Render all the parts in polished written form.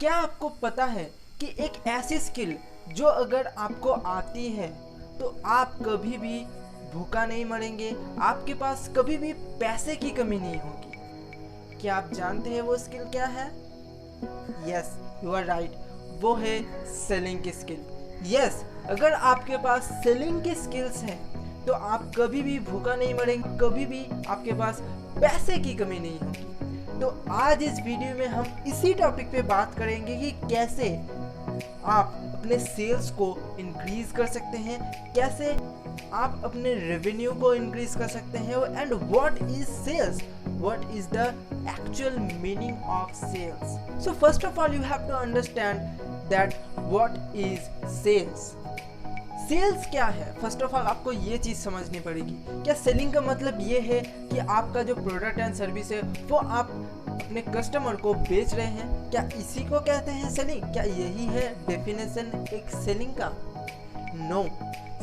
क्या आपको पता है कि एक ऐसी स्किल जो अगर आपको आती है तो आप कभी भी भूखा नहीं मरेंगे, आपके पास कभी भी पैसे की कमी नहीं होगी। क्या आप जानते हैं वो स्किल क्या है? यस, यू आर राइट, वो है सेलिंग की स्किल। यस, अगर आपके पास सेलिंग की स्किल्स हैं तो आप कभी भी भूखा नहीं मरेंगे, कभी भी आपके पास पैसे की कमी नहीं होगी। तो आज इस वीडियो में हम इसी टॉपिक पे बात करेंगे कि कैसे आप अपने सेल्स को इंक्रीज कर सकते हैं, कैसे आप अपने रेवेन्यू को इंक्रीज कर सकते हैं, and what is sales, what is the actual meaning of sales. So first of all you have to understand that what is sales. Sales क्या है? फर्स्ट ऑफ ऑल आपको ये चीज़ समझनी पड़ेगी। क्या सेलिंग का मतलब ये है कि आपका जो प्रोडक्ट एंड सर्विस है वो आप अपने कस्टमर को बेच रहे हैं? क्या इसी को कहते हैं सेलिंग? क्या यही है डेफिनेशन एक सेलिंग का? नो,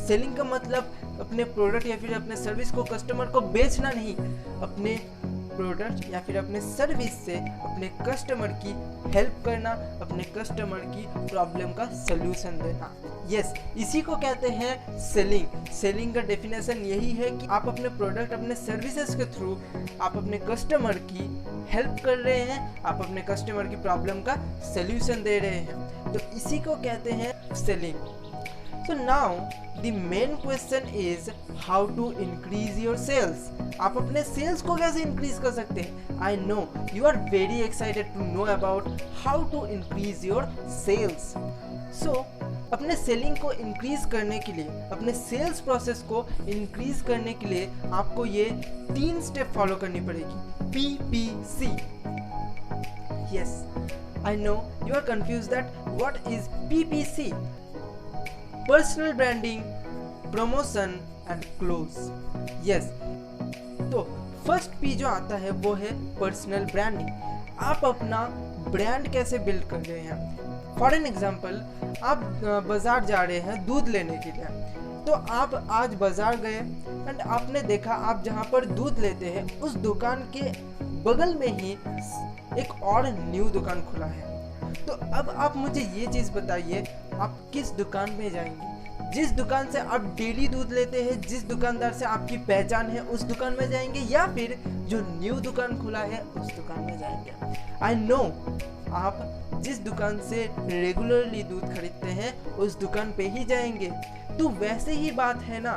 सेलिंग का मतलब अपने प्रोडक्ट या फिर अपने सर्विस को कस्टमर को बेचना नहीं, अपने प्रोडक्ट या फिर अपने सर्विस से अपने कस्टमर की हेल्प करना, अपने कस्टमर की प्रॉब्लम का सल्यूशन देना। यस, इसी को कहते हैं सेलिंग। सेलिंग का डेफिनेशन यही है कि आप अपने प्रोडक्ट, अपने सर्विसेज के थ्रू आप अपने कस्टमर की हेल्प कर रहे हैं, आप अपने कस्टमर की प्रॉब्लम का सल्यूशन दे रहे हैं, तो इसी को कहते हैं selling. So now the main question is how to increase your sales. आप अपने सेल्स को कैसे इंक्रीज कर सकते हैं? I know you are very excited to know about how to increase your sales. So अपने सेलिंग को इंक्रीज करने के लिए, अपने सेल्स प्रोसेस को इंक्रीज करने के लिए आपको ये 3 स्टेप फॉलो करनी पड़ेगी। PPC. Yes, I know you are confused that what is PPC. Personal branding, promotion and close. Yes, तो फर्स्ट पी जो आता है वो है पर्सनल ब्रांडिंग। आप अपना ब्रांड कैसे बिल्ड कर रहे हैं? फॉर एन एग्जाम्पल, आप बाजार जा रहे हैं दूध लेने के लिए, तो आप आज बाजार गए एंड आपने देखा आप जहाँ पर दूध लेते हैं उस दुकान के बगल में ही एक और न्यू दुकान खुला है। तो अब आप मुझे ये चीज़ बताइए, आप किस दुकान में जाएंगे? जिस दुकान से आप डेली दूध लेते हैं, जिस दुकानदार से आपकी पहचान है, उस दुकान में जाएंगे, या फिर जो न्यू दुकान खुला है उस दुकान में जाएंगे? आई नो आप जिस दुकान से रेगुलरली दूध खरीदते हैं उस दुकान पे ही जाएंगे। तो वैसे ही बात है ना,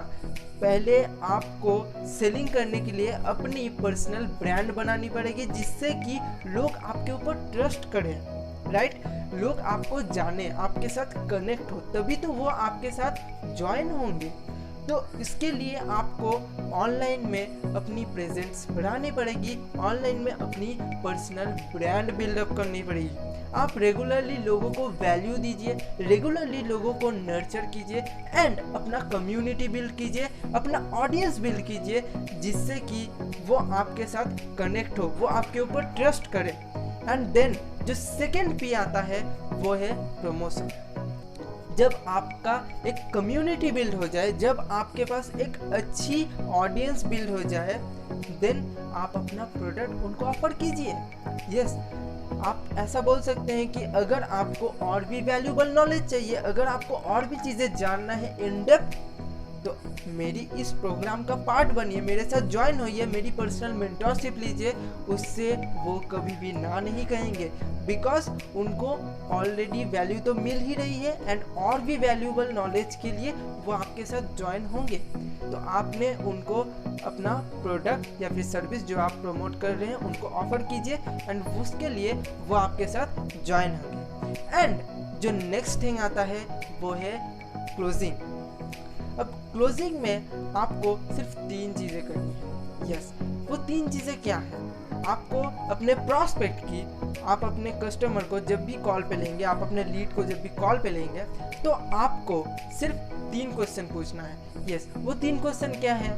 पहले आपको सेलिंग करने के लिए अपनी पर्सनल ब्रांड बनानी पड़ेगी, जिससे कि लोग आपके ऊपर ट्रस्ट करें, राइट? लोग आपको जाने, आपके साथ कनेक्ट हो, तभी तो वो आपके साथ ज्वाइन होंगे। तो इसके लिए आपको ऑनलाइन में अपनी प्रेजेंस बढ़ानी पड़ेगी, ऑनलाइन में अपनी पर्सनल ब्रांड बिल्डअप करनी पड़ेगी। आप रेगुलरली लोगों को वैल्यू दीजिए, रेगुलरली लोगों को नर्चर कीजिए एंड अपना कम्युनिटी बिल्ड कीजिए, अपना ऑडियंस बिल्ड कीजिए, जिससे कि वो आपके साथ कनेक्ट हो, वो आपके ऊपर ट्रस्ट करे। एंड देन जो सेकेंड पी आता है वो है प्रमोशन। जब आपका एक कम्युनिटी बिल्ड हो जाए, जब आपके पास एक अच्छी ऑडियंस बिल्ड हो जाए, देन आप अपना प्रोडक्ट उनको ऑफर कीजिए। यस, आप ऐसा बोल सकते हैं कि अगर आपको और भी वैल्यूबल नॉलेज चाहिए, अगर आपको और भी चीज़ें जानना है इन डेप्थ, तो मेरी इस प्रोग्राम का पार्ट बनिए, मेरे साथ ज्वाइन होइए, मेरी पर्सनल मेंटरशिप लीजिए। उससे वो कभी भी ना नहीं कहेंगे, बिकॉज उनको ऑलरेडी वैल्यू तो मिल ही रही है एंड और भी वैल्यूबल नॉलेज के लिए वो आपके साथ ज्वाइन होंगे। तो आपने उनको अपना प्रोडक्ट या फिर सर्विस जो आप प्रमोट कर रहे हैं उनको ऑफर कीजिए एंड उसके लिए वो आपके साथ ज्वाइन होंगे। एंड जो नेक्स्ट थिंग आता है वो है क्लोजिंग। अब क्लोजिंग में आपको सिर्फ 3 चीज़ें करनी है। यस, वो 3 चीज़ें क्या है? आपको अपने प्रॉस्पेक्ट की, आप अपने कस्टमर को जब भी कॉल पे लेंगे, आप अपने लीड को जब भी कॉल पे लेंगे, तो आपको सिर्फ 3 क्वेश्चन पूछना है। यस, वो 3 क्वेश्चन क्या है?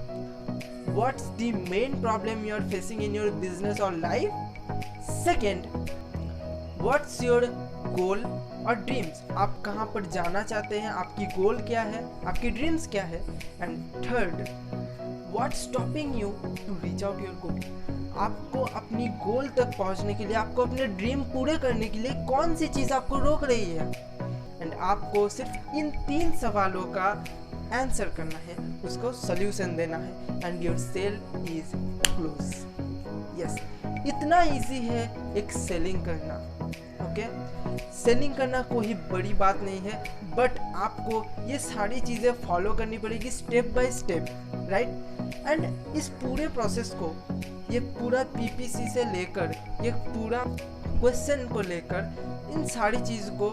What's the main problem you are facing in your business और life? Second, what's your goal और ड्रीम्स? आप कहाँ पर जाना चाहते हैं, आपकी गोल क्या है, आपकी ड्रीम्स क्या है? And third, what stopping you to reach out your goal. आपको अपनी गोल तक पहुंचने के लिए, आपको अपने ड्रीम पूरे करने के लिए कौन सी चीज़ आपको रोक रही है। एंड आपको सिर्फ इन 3 सवालों का आंसर करना है, उसको सोल्यूशन देना है, and your sale is close. Yes, इतना इजी है एक सेलिंग करना। ओके, सेलिंग करना कोई बड़ी बात नहीं है, बट आपको ये सारी चीज़ें फॉलो करनी पड़ेगी step by step, right. And इस पूरे प्रोसेस को, ये पूरा पीपीसी से लेकर, ये पूरा क्वेश्चन को लेकर, इन सारी चीज़ को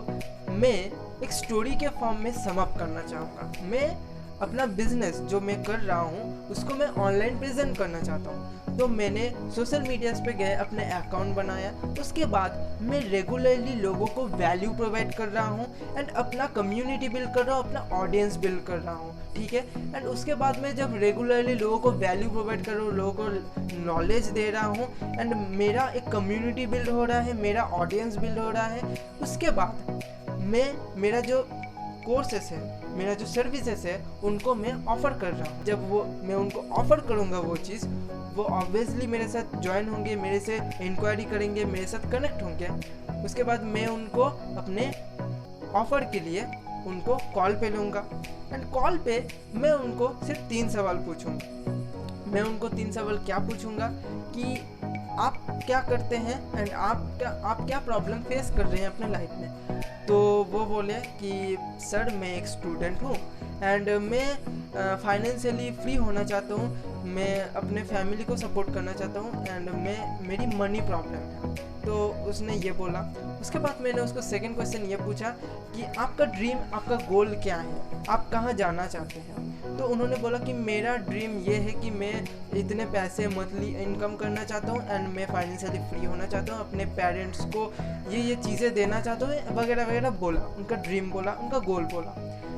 मैं एक स्टोरी के फॉर्म में सम अप करना चाहूँगा। मैं अपना बिजनेस जो मैं कर रहा हूँ उसको मैं ऑनलाइन प्रेजेंट करना चाहता हूँ। तो मैंने सोशल मीडियाज़ पे गए, अपने अकाउंट बनाया, उसके बाद मैं रेगुलरली लोगों को वैल्यू प्रोवाइड कर रहा हूँ एंड अपना कम्युनिटी बिल्ड कर रहा हूँ, अपना ऑडियंस बिल्ड कर रहा हूँ, ठीक है। एंड उसके बाद मैं जब रेगुलरली लोगों को वैल्यू प्रोवाइड कर रहा हूँ, लोगों को नॉलेज दे रहा हूँ, एंड मेरा एक कम्युनिटी बिल्ड हो रहा है, मेरा ऑडियंस बिल्ड हो रहा है, उसके बाद मैं मेरा जो कोर्सेस है, मेरा जो सर्विसेज है, उनको मैं ऑफ़र कर रहा हूँ। जब वो मैं उनको ऑफ़र करूँगा वो चीज़, वो ऑब्वियसली मेरे साथ ज्वाइन होंगे, मेरे से इंक्वायरी करेंगे, मेरे साथ कनेक्ट होंगे। उसके बाद मैं उनको अपने ऑफ़र के लिए उनको कॉल पे लूँगा, एंड कॉल पे मैं उनको सिर्फ 3 सवाल पूछूँगा। मैं उनको 3 सवाल क्या पूछूँगा कि आप क्या करते हैं एंड आप क्या प्रॉब्लम फेस कर रहे हैं अपने लाइफ में। तो वो बोले कि सर मैं एक स्टूडेंट हूँ एंड मैं फाइनेंशियली फ्री होना चाहता हूँ, मैं अपने फैमिली को सपोर्ट करना चाहता हूँ एंड मेरी मनी प्रॉब्लम है। तो उसने ये बोला। उसके बाद मैंने उसको सेकंड क्वेश्चन ये पूछा कि आपका ड्रीम, आपका गोल क्या है, आप कहाँ जाना चाहते हैं। तो उन्होंने बोला कि मेरा ड्रीम ये है कि मैं इतने पैसे मंथली इनकम करना चाहता हूँ एंड मैं फाइनेंशियली फ्री होना चाहता हूँ, अपने पेरेंट्स को ये चीज़ें देना चाहता हूँ, वगैरह वगैरह बोला, उनका ड्रीम बोला, उनका गोल बोला।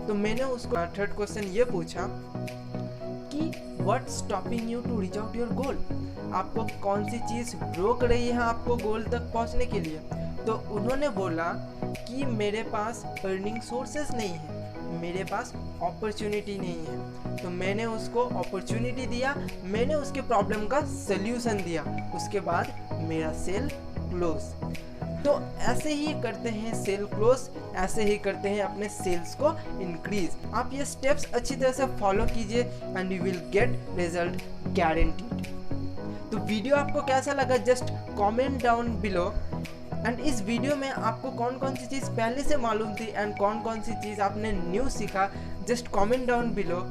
तो मैंने उसको थर्ड क्वेश्चन ये पूछा कि what stopping you to reach out your goal, आपको कौन सी चीज़ रोक रही है आपको गोल तक पहुंचने के लिए। तो उन्होंने बोला कि मेरे पास अर्निंग सोर्सेस नहीं है, मेरे पास अपॉर्चुनिटी नहीं है। तो मैंने उसको अपॉर्चुनिटी दिया, मैंने उसके प्रॉब्लम का सल्यूशन दिया, उसके बाद मेरा सेल क्लोज। तो ऐसे ही करते हैं सेल क्लोज, ऐसे ही करते हैं अपने सेल्स को इंक्रीज। आप ये स्टेप्स अच्छी तरह से फॉलो कीजिए and you will get result guaranteed. तो वीडियो आपको कैसा लगा just comment down below. And इस वीडियो में आपको कौन कौन सी चीज़ पहले से मालूम थी एंड कौन कौन सी चीज़ आपने न्यू सीखा, just comment down below.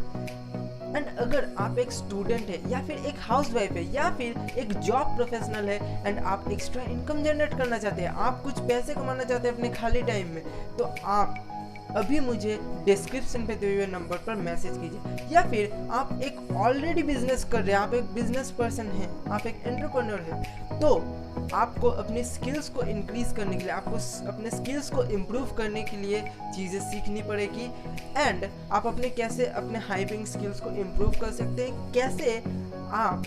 And अगर आप एक स्टूडेंट है या फिर एक हाउसवाइफ है या फिर एक जॉब प्रोफेशनल है एंड आप एक्स्ट्रा इनकम जनरेट करना चाहते हैं, आप कुछ पैसे कमाना चाहते हैं अपने खाली टाइम में, तो आप अभी मुझे डिस्क्रिप्शन पे दिए हुए नंबर पर मैसेज कीजिए। या फिर आप एक ऑलरेडी बिजनेस कर रहे हैं, आप एक बिजनेस पर्सन हैं, आप एक एंटरप्रेन्योर हैं, तो आपको अपने स्किल्स को इंक्रीज करने के लिए, आपको अपने स्किल्स को इम्प्रूव करने के लिए चीज़ें सीखनी पड़ेगी। एंड आप कैसे अपने हाइपिंग स्किल्स को इम्प्रूव कर सकते हैं, कैसे आप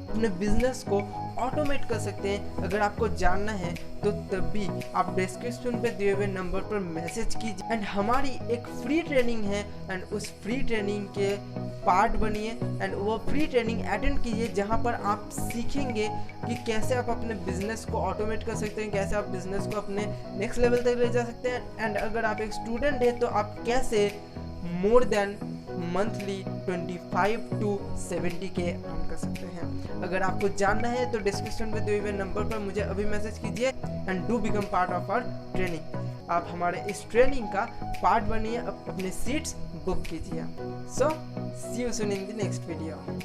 अपने बिजनेस को ऑटोमेट कर सकते हैं। अगर आपको जानना है तो तब भी आप डिस्क्रिप्शन पे दिए हुए नंबर पर मैसेज कीजिए। एंड हमारी एक फ्री ट्रेनिंग है एंड उस फ्री ट्रेनिंग के पार्ट बनिए एंड वो फ्री ट्रेनिंग अटेंड कीजिए, जहाँ पर आप सीखेंगे कि कैसे आप अपने बिजनेस को ऑटोमेट कर सकते हैं, कैसे आप बिजनेस को अपने नेक्स्ट लेवल तक ले जा सकते हैं। एंड अगर आप एक स्टूडेंट हैं तो आप कैसे मोर देन मंथली 25 to 70 के अर्न कर सकते हैं। अगर आपको जानना है तो डिस्क्रिप्शन में दिए हुए नंबर पर मुझे अभी मैसेज कीजिए and do become part of our training. आप हमारे इस ट्रेनिंग का पार्ट बनिए, अपने सीट्स बुक कीजिए। So see you soon in the next video.